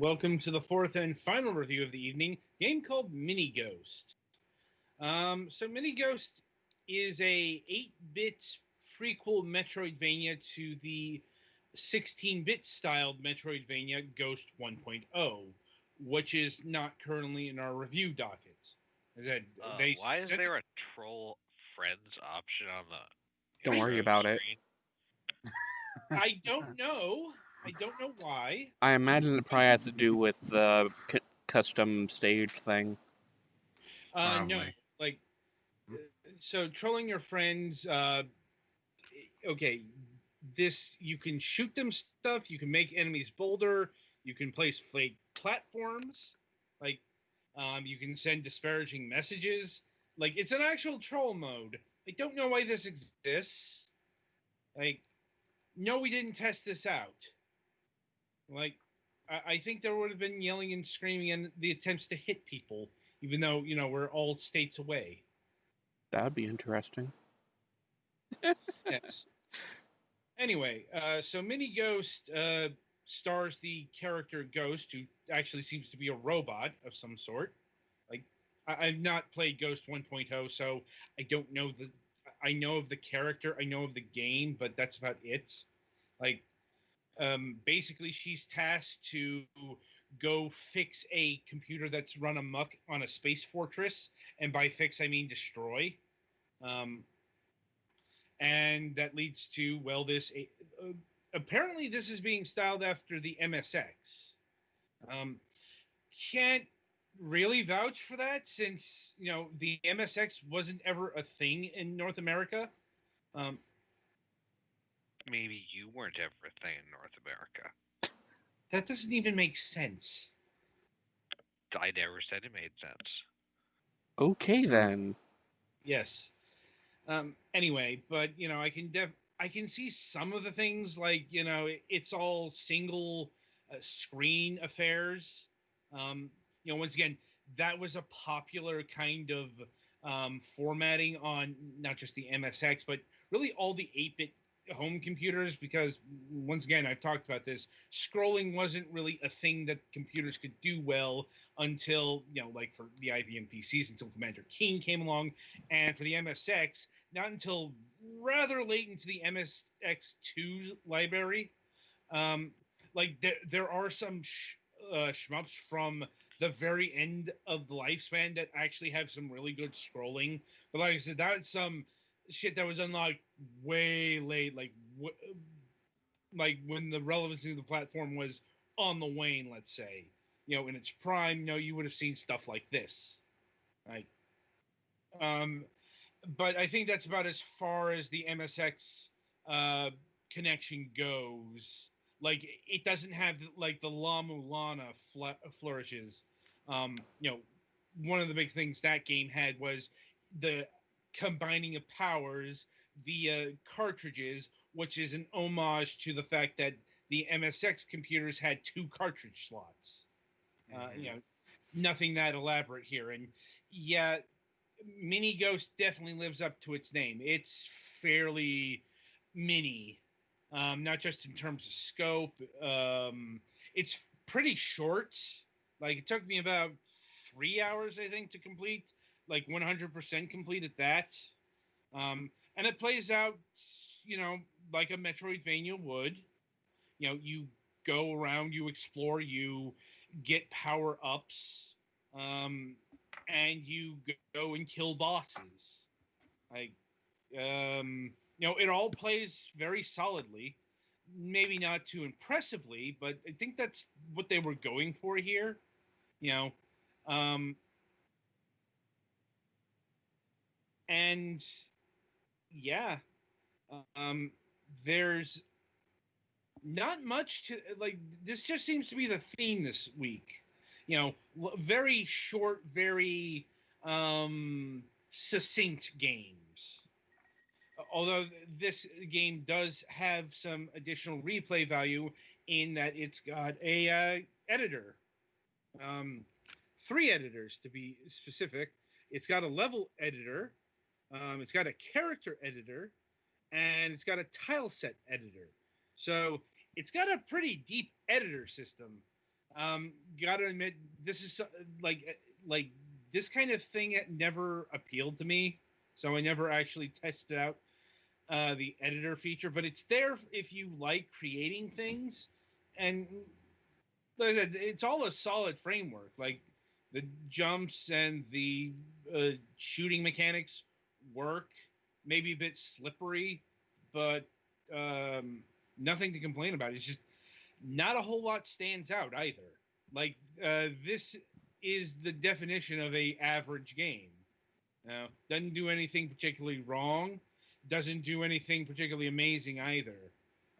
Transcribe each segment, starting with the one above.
welcome to the fourth and final review of the evening. Game called Mini Ghost. So Mini Ghost is a 8-bit prequel Metroidvania to the 16-bit styled Metroidvania Ghost 1.0, which is not currently in our review docket. As I said, they Why is sent there a troll friends option on the Don't worry intro about it. screen? I don't know. I don't know why. I imagine it probably has to do with the custom stage thing. No, Probably. like so trolling your friends. Okay, this you can shoot them stuff. You can make enemies bolder. You can place fake platforms. Like, you can send disparaging messages. Like, it's an actual troll mode. I don't know why this exists. Like, no, we didn't test this out. Like, I think there would have been yelling and screaming and the attempts to hit people, even though we're all states away. That'd be interesting. Yes. Anyway, so Mini Ghost stars the character Ghost, who actually seems to be a robot of some sort. Like, I've not played Ghost 1.0, so I don't know the. I know of the character, I know of the game, but that's about it. Like, basically, she's tasked to go fix a computer that's run amok on a space fortress, and by fix I mean destroy. Um, and that leads to apparently this is being styled after the MSX. Um, can't really vouch for that since the MSX wasn't ever a thing in North America. Um, Maybe you weren't ever a thing in North America. that doesn't even make sense. I never said it made sense. Okay then. Yes. Anyway, but I can see some of the things, like it's all single screen affairs. Once again, that was a popular kind of formatting on not just the MSX, but really all the 8-bit home computers, because once again, I've talked about this, scrolling wasn't really a thing that computers could do well until like for the IBM PCs, until Commander Keen came along, and for the MSX not until rather late into the MSX2's library. Like there are some shmups from the very end of the lifespan that actually have some really good scrolling. But like I said, that's some shit that was unlocked way late, like when the relevancy of the platform was on the wane, let's say. In its prime, you would have seen stuff like this. Like, um, but I think that's about as far as the MSX connection goes. Like, it doesn't have like the La Mulana flourishes. One of the big things that game had was the combining of powers via cartridges, which is an homage to the fact that the MSX computers had 2 cartridge slots. Nothing that elaborate here, and yeah, Mini Ghost definitely lives up to its name. It's fairly mini, not just in terms of scope. It's pretty short. Like, it took me about 3 hours, I think, to complete. Like 100% complete at that. And it plays out, like a Metroidvania would. You go around, you explore, you get power ups. And you go and kill bosses. Like, it all plays very solidly. Maybe not too impressively, but I think that's what they were going for here. You know, um, and yeah, um, there's not much to like. This just seems to be the theme this week. Very short, very succinct games. Although this game does have some additional replay value in that it's got a editor, um, 3 editors to be specific. It's got a level editor, it's got a character editor, and it's got a tile set editor. So it's got a pretty deep editor system. Gotta admit, this is like this kind of thing never appealed to me, so I never actually tested out the editor feature. But it's there if you like creating things, and like I said, it's all a solid framework. Like the jumps and the shooting mechanics work. Maybe a bit slippery, but um, nothing to complain about. It's just not a whole lot stands out either. Like this is the definition of a average game. Doesn't do anything particularly wrong. Doesn't do anything particularly amazing either.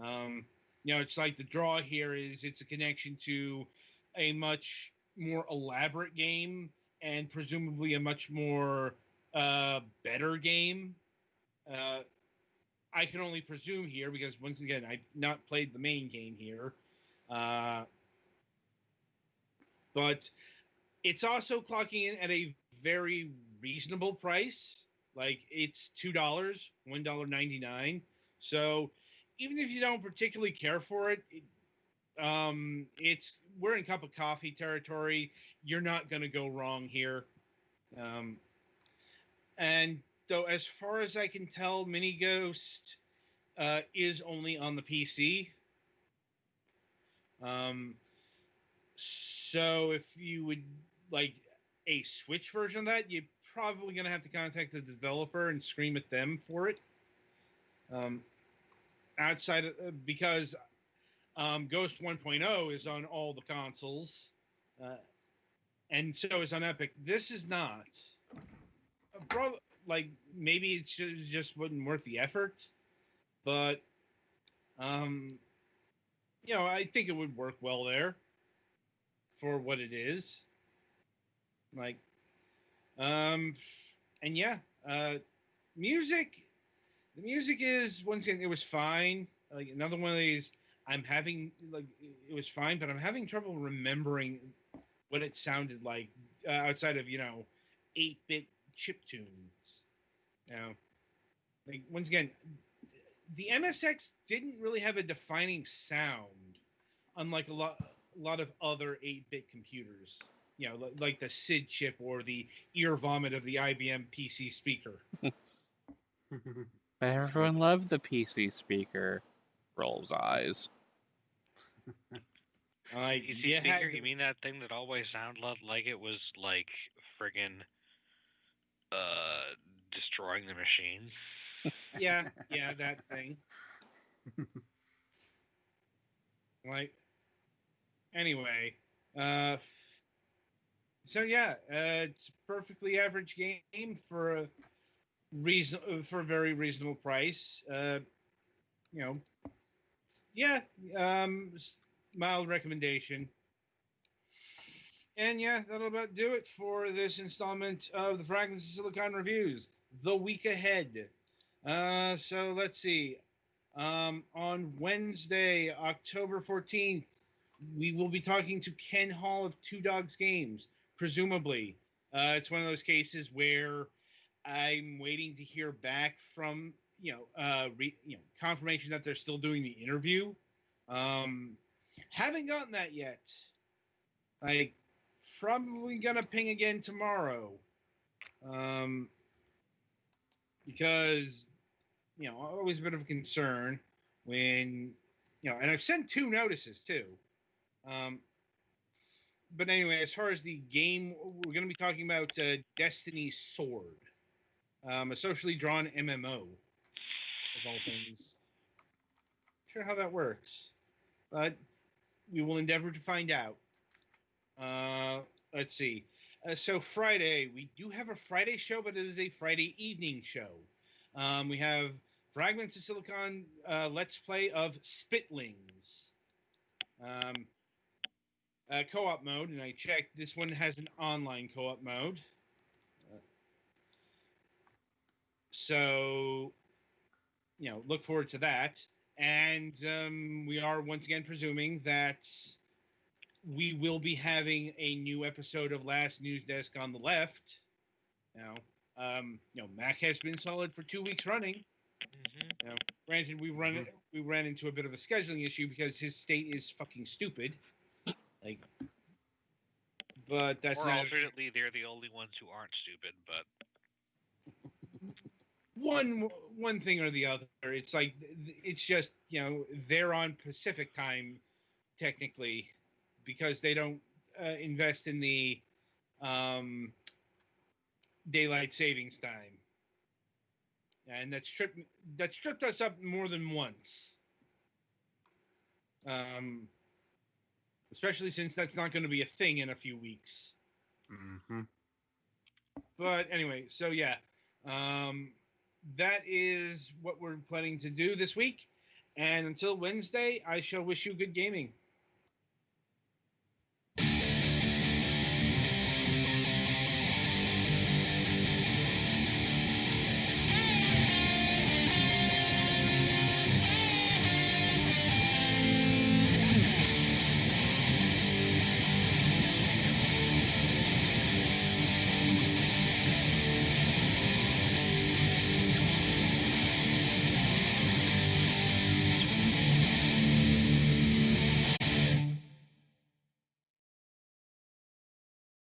Um, it's like the draw here is it's a connection to a much more elaborate game and presumably a much more better game. Uh, I can only presume here because once again I've not played the main game here. Uh, but it's also clocking in at a very reasonable price. Like it's $2, $1.99. So even if you don't particularly care for it, it's we're in cup of coffee territory. You're not going to go wrong here. Um, and though, as far as I can tell, Mini Ghost is only on the PC. Um, So if you would like a Switch version of that, you're probably going to have to contact the developer and scream at them for it. Um, outside of because Ghost 1.0 is on all the consoles, uh, and so is on Epic. This is not. Like maybe it just wasn't worth the effort, but um, I think it would work well there for what it is. Like Um, and yeah, music. The music is once again it was fine. Like another one of these, I'm having like it was fine, but I'm having trouble remembering what it sounded like outside of 8-bit chip tunes. Now, like once again, the MSX didn't really have a defining sound, unlike a lot of other 8-bit computers. Like the SID chip or the ear vomit of the IBM PC speaker. But everyone loved the PC speaker. Rolls eyes. PC speaker? You mean that thing that always sounded like it was like friggin' destroying the machine? Yeah, that thing. Like, anyway, so yeah, it's a perfectly average game for a very reasonable price. You know, yeah, mild recommendation. And yeah, that'll about do it for this installment of the Fragments of Silicon reviews. The week ahead. So let's see. On Wednesday, October 14th, we will be talking to Ken Hall of Two Dogs Games, presumably. It's one of those cases where I'm waiting to hear back from confirmation that they're still doing the interview. Haven't gotten that yet. Like, probably gonna ping again tomorrow. Because always a bit of a concern when and I've sent 2 notices too. But anyway, as far as the game, we're going to be talking about Destiny's Sword, a socially drawn MMO of all things. Not sure how that works, but we will endeavor to find out. Let's see. So Friday, we do have a Friday show, but it is a Friday evening show. We have Fragments of Silicon Let's Play of Spitlings. Co-op mode, and I checked. This one has an online co-op mode. So, look forward to that. And we are once again presuming that we will be having a new episode of Last News Desk on the Left. Mac has been solid for 2 weeks running. Mm-hmm. Granted, we ran into a bit of a scheduling issue because his state is fucking stupid. Like, But that's Or not alternately, they're the only ones who aren't stupid, but one thing or the other. It's like it's just they're on Pacific time technically because they don't invest in the um, daylight savings time, and that stripped us up more than once. Um, Especially since that's not going to be a thing in a few weeks. Mm-hmm. But anyway, so yeah, um, that is what we're planning to do this week. And until Wednesday, I shall wish you good gaming.